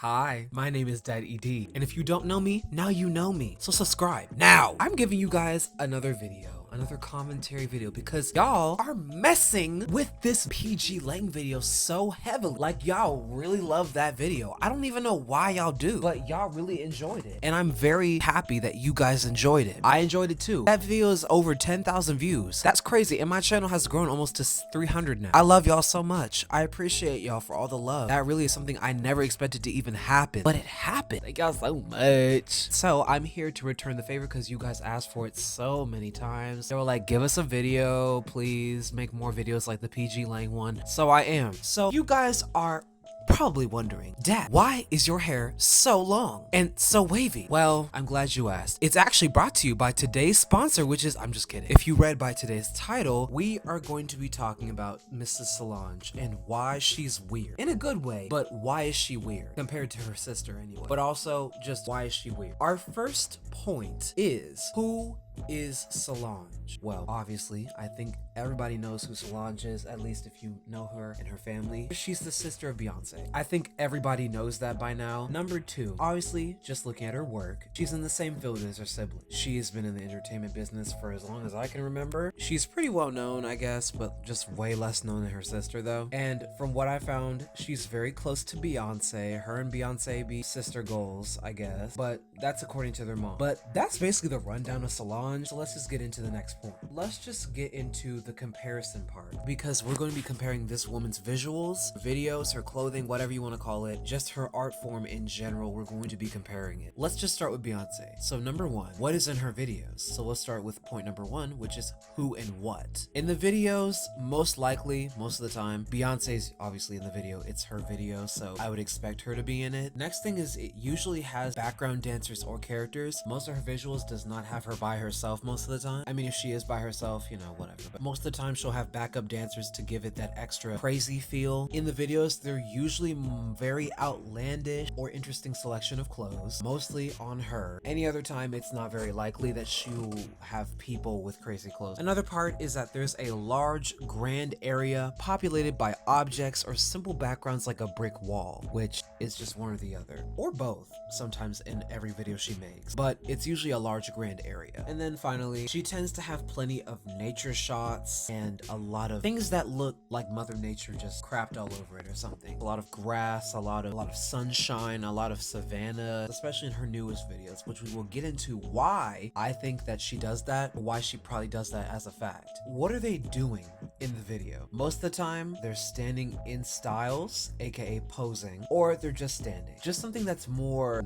Hi, my name is Dad ED, and if you don't know me, now you know me, so subscribe now. I'm giving you guys another video, another commentary video, because y'all are messing with this pglang video so heavily. Like, y'all really love that video. I don't even know why y'all do, but y'all really enjoyed it, and I'm very happy that you guys enjoyed it. I enjoyed it too. That video is over 10,000 views. That's crazy, and my channel has grown almost to 300 now. I love y'all so much. I appreciate y'all for all the love. That really is something I never expected to even happen, but it happened. Thank y'all so much. So I'm here to return the favor because you guys asked for it so many times. They were like, give us a video, please make more videos like the pglang one. So I am. So you guys are probably wondering, Dad, why is your hair so long and so wavy? Well, I'm glad you asked. It's actually brought to you by today's sponsor, which is, I'm just kidding. If you read by today's title, we are going to be talking about Mrs. Solange and why she's weird. In a good way, but why is she weird compared to her sister anyway? But also, just why is she weird? Our first point is, who is Solange? Well, obviously, I think everybody knows who Solange is, at least if you know her and her family. She's the sister of Beyonce. I think everybody knows that by now. Number two, obviously, just looking at her work, she's in the same field as her sibling. She has been in the entertainment business for as long as I can remember. She's pretty well known, I guess, but just way less known than her sister though. And from what I found, she's very close to Beyonce. Her and Beyonce be sister goals, I guess, but that's according to their mom. But that's basically the rundown of Solange. So let's just get into the next point. Let's just get into the comparison part, because we're going to be comparing this woman's visuals, videos, her clothing, whatever you want to call it, just her art form in general. We're going to be comparing it. Let's just start with Beyonce. So number one, what is in her videos? So let's start with point number one, which is who and what. In the videos, most likely, most of the time, Beyonce's obviously in the video. It's her video, so I would expect her to be in it. Next thing is, it usually has background dancers or characters. Most of her visuals does not have her by herself most of the time. I mean, if she is by herself, you know, whatever, but most of the time she'll have backup dancers to give it that extra crazy feel. In the videos, they're usually very outlandish or interesting selection of clothes, mostly on her. Any other time, it's not very likely that she'll have people with crazy clothes. Another part is that there's a large grand area populated by objects or simple backgrounds like a brick wall, which is just one or the other, or both sometimes in every video she makes, but it's usually a large grand area. And then finally, she tends to have plenty of nature shots and a lot of things that look like Mother Nature just crapped all over it or something. A lot of grass, a lot of sunshine, a lot of savanna, especially in her newest videos, which we will get into why I think that she does that, why she probably does that as a fact. What are they doing in the video? Most of the time, they're standing in styles, aka posing, or they're just standing. Just something that's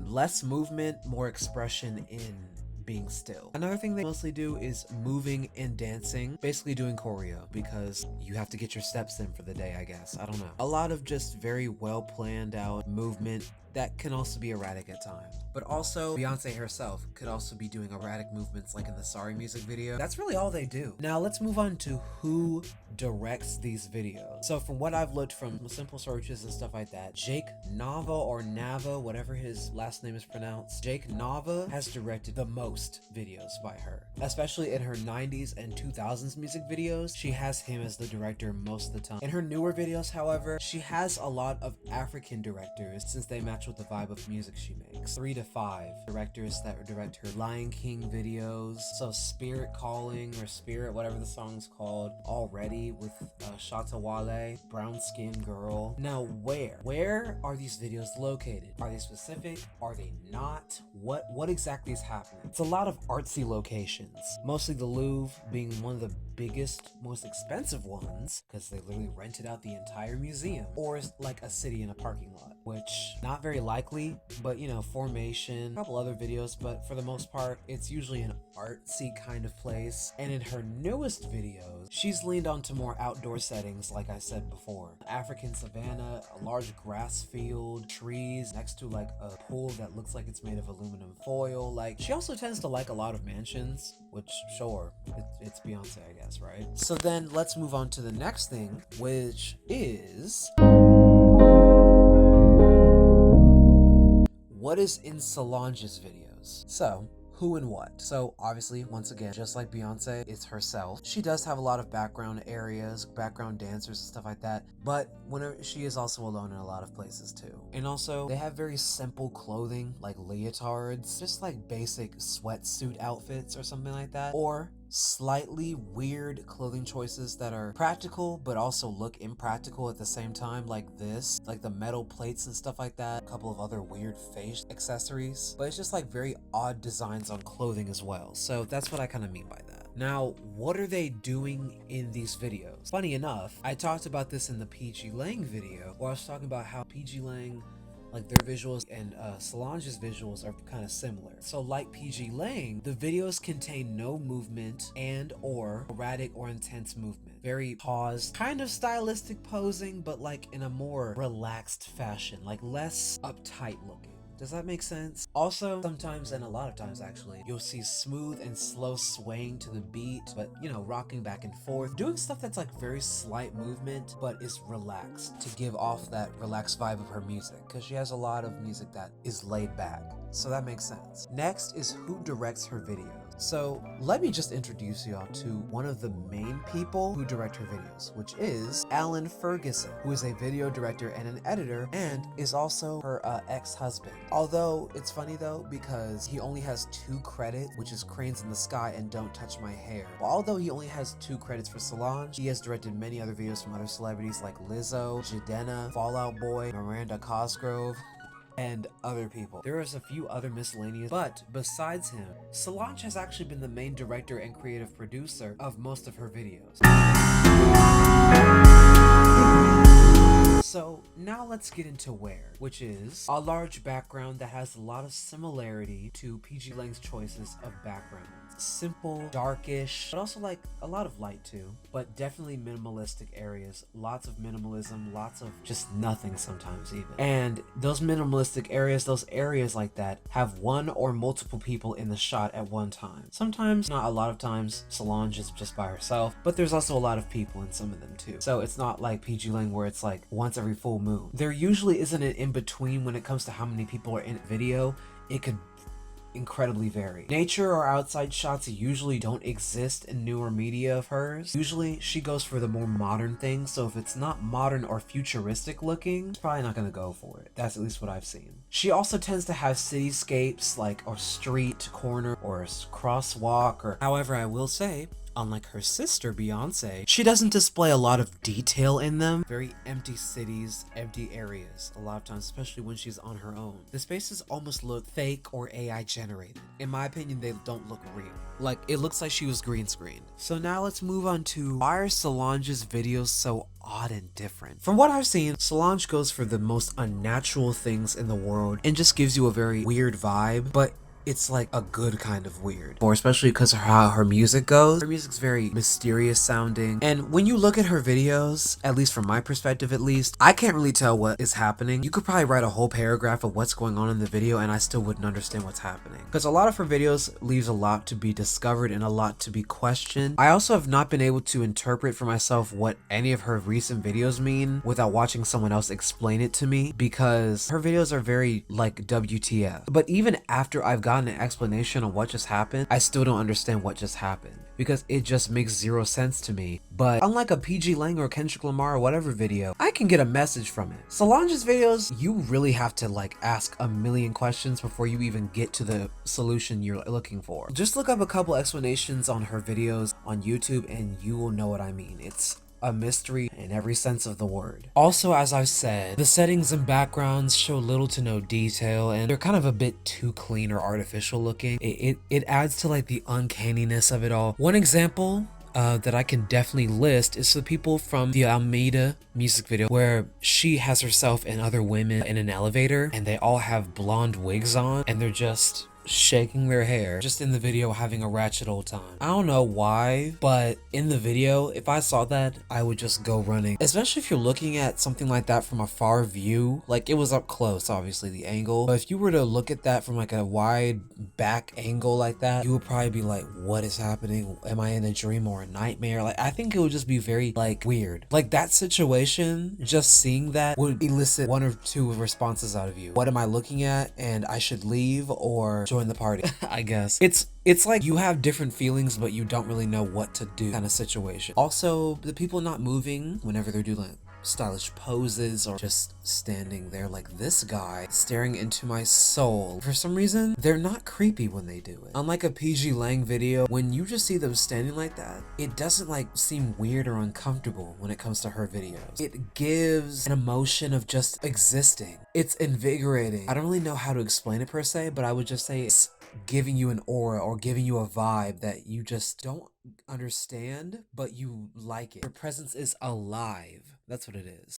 less movement, more expression in being still. Another thing they mostly do is moving and dancing, basically doing choreo, because you have to get your steps in for the day, I guess. I don't know. A lot of just very well planned out movement that can also be erratic at times. But also, Beyonce herself could also be doing erratic movements like in the Sorry music video. That's really all they do. Now let's move on to who directs these videos. So from what I've looked from simple searches and stuff like that, Jake Nava or Nava, whatever his last name is pronounced, Jake Nava has directed the most videos by her. Especially in her 90s and 2000s music videos, she has him as the director most of the time. In her newer videos, however, she has a lot of African directors since they match with the vibe of music she makes. 3 to 5 directors that direct her Lion King videos. So Spirit Calling or Spirit, whatever the song's called, Already with Shatta Wale, Brown Skin Girl. Now where are these videos located? Are they specific? Are they not? What exactly is happening? It's a lot of artsy locations, mostly the Louvre being one of the biggest, most expensive ones, because they literally rented out the entire museum, or like a city in a parking lot, which not very likely, but you know, Formation, a couple other videos, but for the most part, it's usually an artsy kind of place. And in her newest videos, she's leaned onto more outdoor settings, like I said before. African savanna, a large grass field, trees next to like a pool that looks like it's made of aluminum foil. Like, she also tends to like a lot of mansions, which sure, it's Beyonce, I guess, right? So then let's move on to the next thing, which is what is in Solange's videos. So who and what. So obviously, once again, just like Beyonce, it's herself. She does have a lot of background areas, background dancers and stuff like that, but whenever she is also alone in a lot of places too. And also, they have very simple clothing like leotards, just like basic sweatsuit outfits or something like that, or slightly weird clothing choices that are practical but also look impractical at the same time, like this, like the metal plates and stuff like that, a couple of other weird face accessories, but it's just like very odd designs on clothing as well. So that's what I kind of mean by that. Now, what are they doing in these videos? Funny enough, I talked about this in the pglang video where I was talking about how pglang, like their visuals and Solange's visuals are kind of similar. So like pglang, the videos contain no movement and or erratic or intense movement. Very paused, kind of stylistic posing, but like in a more relaxed fashion, like less uptight looking. Does that make sense? Also, sometimes, and a lot of times actually, you'll see smooth and slow swaying to the beat, but you know, rocking back and forth, doing stuff that's like very slight movement, but is relaxed to give off that relaxed vibe of her music, because she has a lot of music that is laid back. So that makes sense. Next is who directs her videos. So let me just introduce y'all to one of the main people who direct her videos, which is Alan Ferguson, who is a video director and an editor, and is also her ex-husband. Although it's funny though, because he only has 2 credits, which is Cranes in the Sky and Don't Touch My Hair. Well, although he only has 2 credits for Solange, he has directed many other videos from other celebrities like Lizzo, Jadena, Fall Out Boy, Miranda Cosgrove, and other people. There is a few other miscellaneous, but besides him, Solange has actually been the main director and creative producer of most of her videos. So now let's get into where, which is a large background that has a lot of similarity to pglang's choices of background. Simple, darkish, but also like a lot of light too, but definitely minimalistic areas. Lots of minimalism, lots of just nothing sometimes even. And those minimalistic areas, those areas like that, have one or multiple people in the shot at one time. Sometimes, not a lot of times, Solange is just by herself, but there's also a lot of people in some of them too. So it's not like pglang where it's like once every full moon. There usually isn't an in-between when it comes to how many people are in a video. It could incredibly vary. Nature or outside shots usually don't exist in newer media of hers. Usually she goes for the more modern things, so if it's not modern or futuristic looking, it's probably not gonna go for it. That's at least what I've seen. She also tends to have cityscapes like a street corner or a crosswalk, or however, I will say, unlike her sister Beyonce, she doesn't display a lot of detail in them. Very empty cities, empty areas a lot of times, especially when she's on her own. The spaces almost look fake or AI generated. In my opinion, they don't look real. Like, it looks like she was green screened. So now let's move on to why are Solange's videos so odd and different. From what I've seen, Solange goes for the most unnatural things in the world and just gives you a very weird vibe, but it's like a good kind of weird, or especially because of how her music goes. Her music's very mysterious sounding, and when you look at her videos, at least from my perspective at least, I can't really tell what is happening. You could probably write a whole paragraph of what's going on in the video and I still wouldn't understand what's happening, because a lot of her videos leaves a lot to be discovered and a lot to be questioned. I also have not been able to interpret for myself what any of her recent videos mean without watching someone else explain it to me, because her videos are very like WTF. But even after I've gotten an explanation on what just happened, I still don't understand what just happened, because it just makes zero sense to me. But unlike a pglang or Kendrick Lamar or whatever video, I can get a message from it. Solange's videos, you really have to like ask a million questions before you even get to the solution you're looking for. Just look up a couple explanations on her videos on YouTube and you will know what I mean. It's a mystery in every sense of the word. Also, as I've said, the settings and backgrounds show little to no detail and they're kind of a bit too clean or artificial looking. It adds to like the uncanniness of it all. One example that I can definitely list is the people from the Almeda music video where she has herself and other women in an elevator and they all have blonde wigs on and they're just shaking their hair, just in the video having a ratchet old time. I don't know why, but in the video, if I saw that, I would just go running. Especially if you're looking at something like that from a far view, like it was up close, obviously the angle, but if you were to look at that from like a wide back angle like that, you would probably be like, what is happening? Am I in a dream or a nightmare? Like, I think it would just be very like weird. Like that situation, just seeing that would elicit one or two responses out of you. What am I looking at? And I should leave or join join the party. I guess it's like you have different feelings but you don't really know what to do kind of situation. Also, the people not moving whenever they're doing stylish poses or just standing there like this guy staring into my soul. For some reason, they're not creepy when they do it. Unlike a pglang video, when you just see them standing like that, it doesn't like seem weird or uncomfortable when it comes to her videos. It gives an emotion of just existing. It's invigorating. I don't really know how to explain it per se, but I would just say it's giving you an aura or giving you a vibe that you just don't understand, but you like it. Her presence is alive. That's what it is.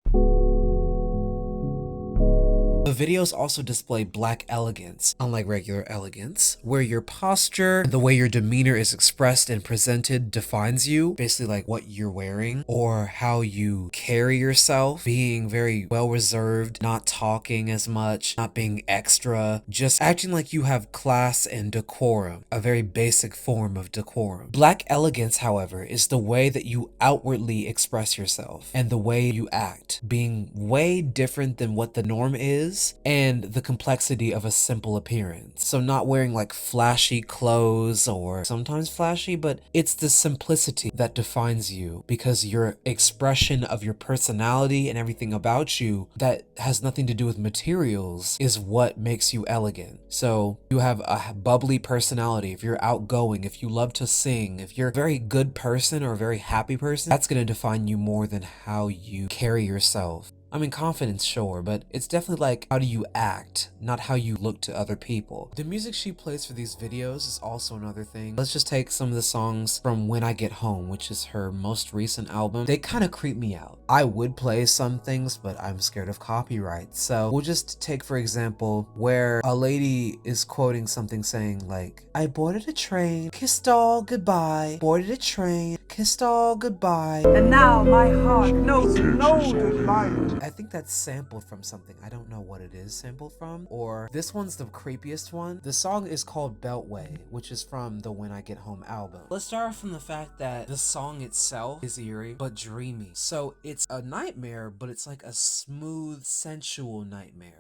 The videos also display black elegance, unlike regular elegance, where your posture and the way your demeanor is expressed and presented defines you, basically like what you're wearing or how you carry yourself, being very well reserved, not talking as much, not being extra, just acting like you have class and decorum, a very basic form of decorum. Black elegance, however, is the way that you outwardly express yourself and the way you act, being way different than what the norm is, and the complexity of a simple appearance. So not wearing like flashy clothes, or sometimes flashy, but it's the simplicity that defines you, because your expression of your personality and everything about you that has nothing to do with materials is what makes you elegant. So you have a bubbly personality, if you're outgoing, if you love to sing, if you're a very good person or a very happy person, that's going to define you more than how you carry yourself. I mean, confidence, sure, but it's definitely like, how do you act, not how you look to other people. The music she plays for these videos is also another thing. Let's just take some of the songs from When I Get Home, which is her most recent album. They kind of creep me out. I would play some things, but I'm scared of copyright. So we'll just take, for example, where a lady is quoting something saying like, I boarded a train, kissed all goodbye, boarded a train, kissed all goodbye. And now my heart knows no desire. I think that's sampled from something. I don't know what it is sampled from. Or this one's the creepiest one. The song is called Beltway, which is from the When I Get Home album. Let's start from the fact that the song itself is eerie but dreamy. So it's a nightmare, but it's like a smooth, sensual nightmare.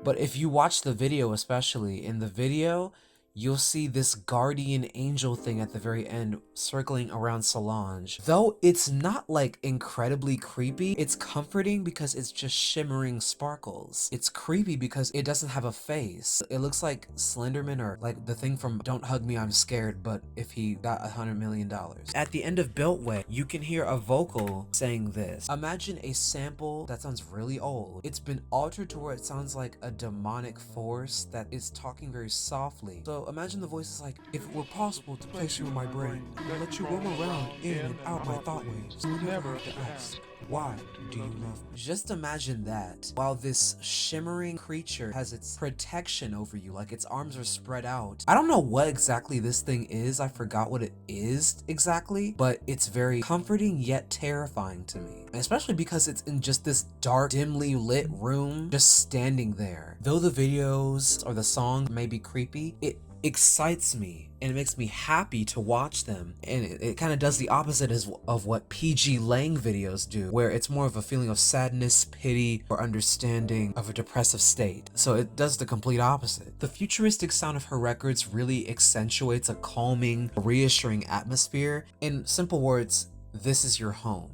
But if you watch the video, especially in the video, you'll see this guardian angel thing at the very end circling around Solange. Though it's not like incredibly creepy, it's comforting because it's just shimmering sparkles. It's creepy because it doesn't have a face. It looks like Slenderman, or like the thing from Don't Hug Me, I'm Scared, but if he got $100 million. At the end of Beltway, you can hear a vocal saying this. Imagine a sample that sounds really old. It's been altered to where it sounds like a demonic force that is talking very softly. So imagine the voice is like, if it were possible to place you in my brain and let you roam around in and out my thought waves, you would never have to ask, why do you love me? Just imagine that while this shimmering creature has its protection over you, like its arms are spread out. I don't know what exactly this thing is. I forgot what it is exactly, but it's very comforting yet terrifying to me, especially because it's in just this dark, dimly lit room, just standing there. Though the videos or the song may be creepy, it excites me and it makes me happy to watch them, and it kind of does the opposite of what pglang videos do, where it's more of a feeling of sadness, pity, or understanding of a depressive state. So it does the complete opposite. The futuristic sound of her records really accentuates a calming, reassuring atmosphere. In simple words, this is your home.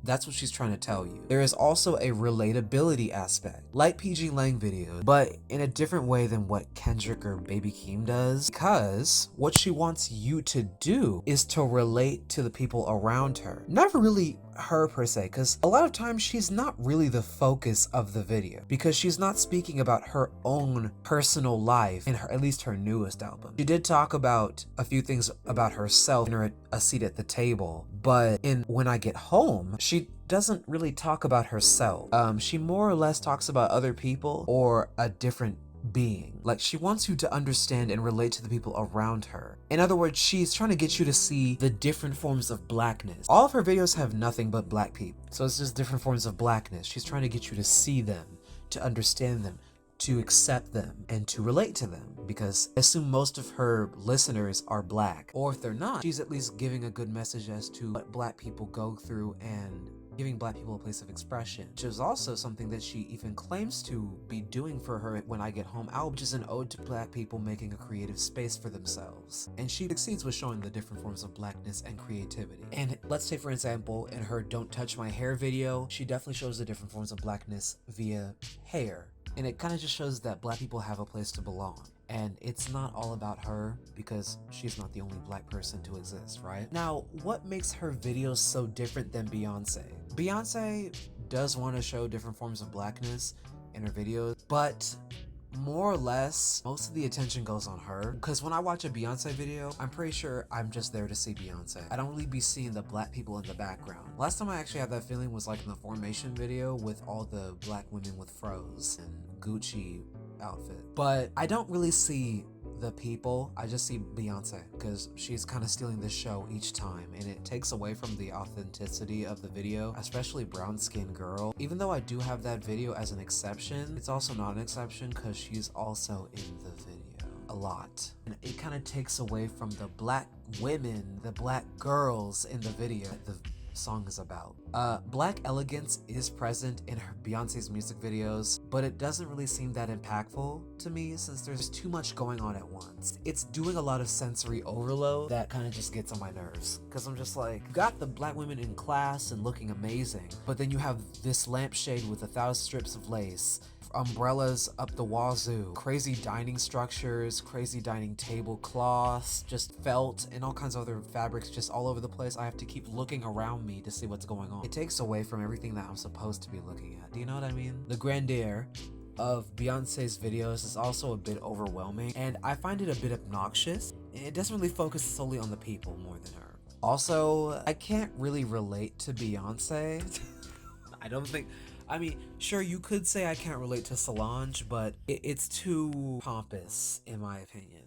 That's what she's trying to tell you. There is also a relatability aspect, like pglang videos, but in a different way than what Kendrick or Baby Keem does, because what she wants you to do is to relate to the people around her. Never really her per se, because a lot of times she's not really the focus of the video, because she's not speaking about her own personal life in her, at least her newest album. She did talk about a few things about herself in her A Seat at the Table, but in When I Get Home, she doesn't really talk about herself. She more or less talks about other people or a different being. Like, she wants you to understand and relate to the people around her. In other words, she's trying to get you to see the different forms of blackness. All of her videos have nothing but black people, so it's just different forms of blackness. She's trying to get you to see them, to understand them, to accept them, and to relate to them, because I assume most of her listeners are black, or if they're not, she's at least giving a good message as to what black people go through and giving black people a place of expression, which is also something that she even claims to be doing for her When I Get Home album, which is an ode to black people making a creative space for themselves. And she succeeds with showing the different forms of blackness and creativity. And let's say, for example, in her Don't Touch My Hair video, she definitely shows the different forms of blackness via hair. And it kind of just shows that black people have a place to belong. And it's not all about her, because she's not the only black person to exist, right? Now, what makes her videos so different than Beyonce? Beyonce does want to show different forms of blackness in her videos, but more or less, most of the attention goes on her. Because when I watch a Beyonce video, I'm pretty sure I'm just there to see Beyonce. I don't really be seeing the black people in the background. Last time I actually had that feeling was like in the Formation video with all the black women with fros and Gucci outfit. But I don't really see the people, I just see Beyonce, because she's kind of stealing the show each time, and it takes away from the authenticity of the video, especially Brown Skin Girl. Even though I do have that video as an exception, it's also not an exception because she's also in the video a lot. And it kind of takes away from the black women, the black girls in the video the song is about. Black elegance is present in her Beyonce's music videos, but it doesn't really seem that impactful to me since there's too much going on at once. It's doing a lot of sensory overload that kind of just gets on my nerves, because I'm just like, you got the black women in class and looking amazing, but then you have this lampshade with 1,000 strips of lace, umbrellas up the wazoo, crazy dining structures, crazy dining tablecloths, just felt and all kinds of other fabrics just all over the place. I have to keep looking around me to see what's going on. It takes away from everything that I'm supposed to be looking at. Do you know what I mean? The grandeur of Beyonce's videos is also a bit overwhelming, and I find it a bit obnoxious. It doesn't really focus solely on the people more than her. Also, I can't really relate to Beyonce. I mean, sure, you could say I can't relate to Solange, but it's too pompous, in my opinion.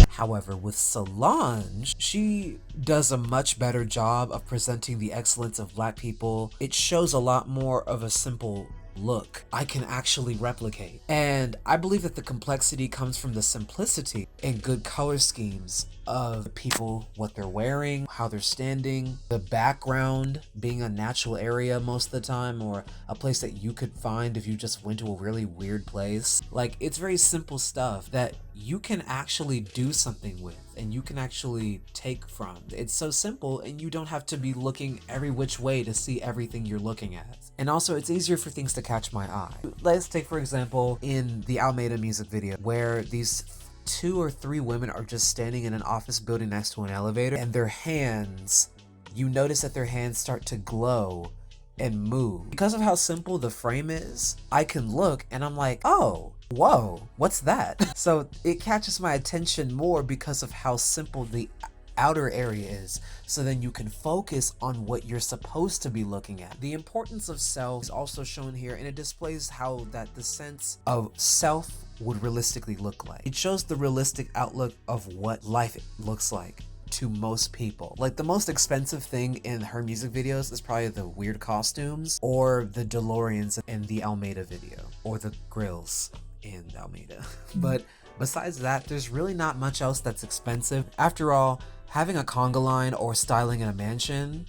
However, with Solange, she does a much better job of presenting the excellence of black people. It shows a lot more of a simple look I can actually replicate. And I believe that the complexity comes from the simplicity and good color schemes of the people, what they're wearing, how they're standing, the background being a natural area most of the time, or a place that you could find if you just went to a really weird place. Like, it's very simple stuff that you can actually do something with and you can actually take from. It's so simple, and you don't have to be looking every which way to see everything you're looking at. And also, it's easier for things to catch my eye. Let's take, for example, in the Almeda music video, where these 2 or 3 women are just standing in an office building next to an elevator, and their hands, you notice that their hands start to glow and move. Because of how simple the frame is, I can look and I'm like, oh, whoa, what's that? So it catches my attention more because of how simple the outer area is, so then you can focus on what you're supposed to be looking at. The importance of self is also shown here, and it displays how that the sense of self would realistically look like. It shows the realistic outlook of what life looks like to most people. Like, the most expensive thing in her music videos is probably the weird costumes or the DeLoreans in the Almeda video, or the grills in Almeda. But besides that, there's really not much else that's expensive. After all, having a conga line or styling in a mansion,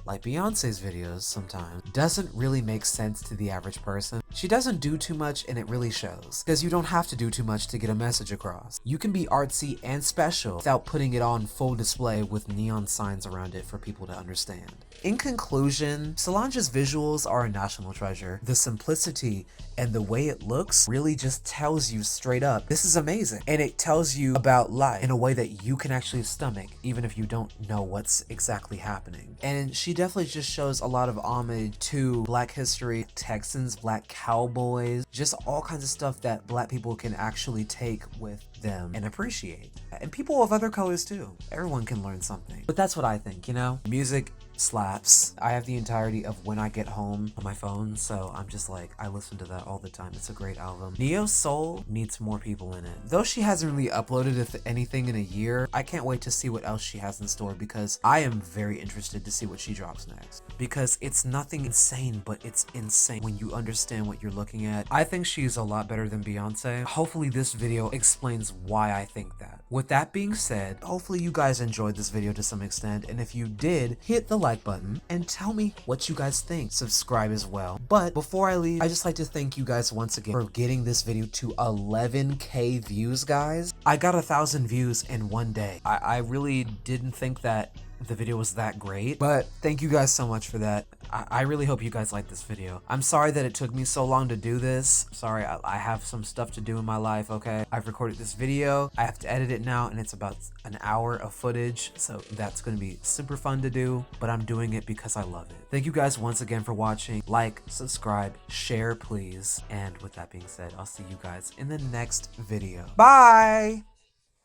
like Beyonce's videos sometimes, doesn't really make sense to the average person. She doesn't do too much, and it really shows, because you don't have to do too much to get a message across. You can be artsy and special without putting it on full display with neon signs around it for people to understand. In conclusion, Solange's visuals are a national treasure. The simplicity and the way it looks really just tells you straight up, this is amazing. And it tells you about life in a way that you can actually stomach, even if you don't know what's exactly happening. And she definitely just shows a lot of homage to Black history, Texans, Black cowboys, just all kinds of stuff that Black people can actually take with them and appreciate. And people of other colors too. Everyone can learn something. But that's what I think, you know? Music slaps. I have the entirety of When I Get Home on my phone, so I'm just like, I listen to that all the time. It's a great album. Neo Soul needs more people in it. Though she hasn't really uploaded anything in a year, I can't wait to see what else she has in store, because I am very interested to see what she drops next. Because it's nothing insane, but it's insane when you understand what you're looking at. I think she's a lot better than Beyonce. Hopefully this video explains why I think that. With that being said, hopefully you guys enjoyed this video to some extent, and if you did, hit the like button and tell me what you guys think. Subscribe as well. But before I leave, I just like to thank you guys once again for getting this video to 11K views, guys. I got 1,000 views in one day. I really didn't think that the video was that great, but thank you guys so much for that. I really hope you guys like this video. I'm sorry that it took me so long to do this. Sorry, I have some stuff to do in my life, okay? I've recorded this video, I have to edit it now, and it's about an hour of footage, so that's gonna be super fun to do, but I'm doing it because I love it. Thank you guys once again for watching. Like, subscribe, share, please. And with that being said, I'll see you guys in the next video. Bye!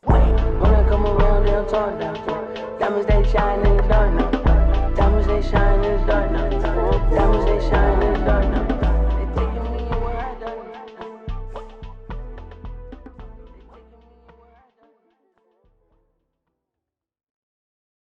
When I come around, they'll talk now. Diamonds they shine in the dark now. Diamonds they shine in the dark now.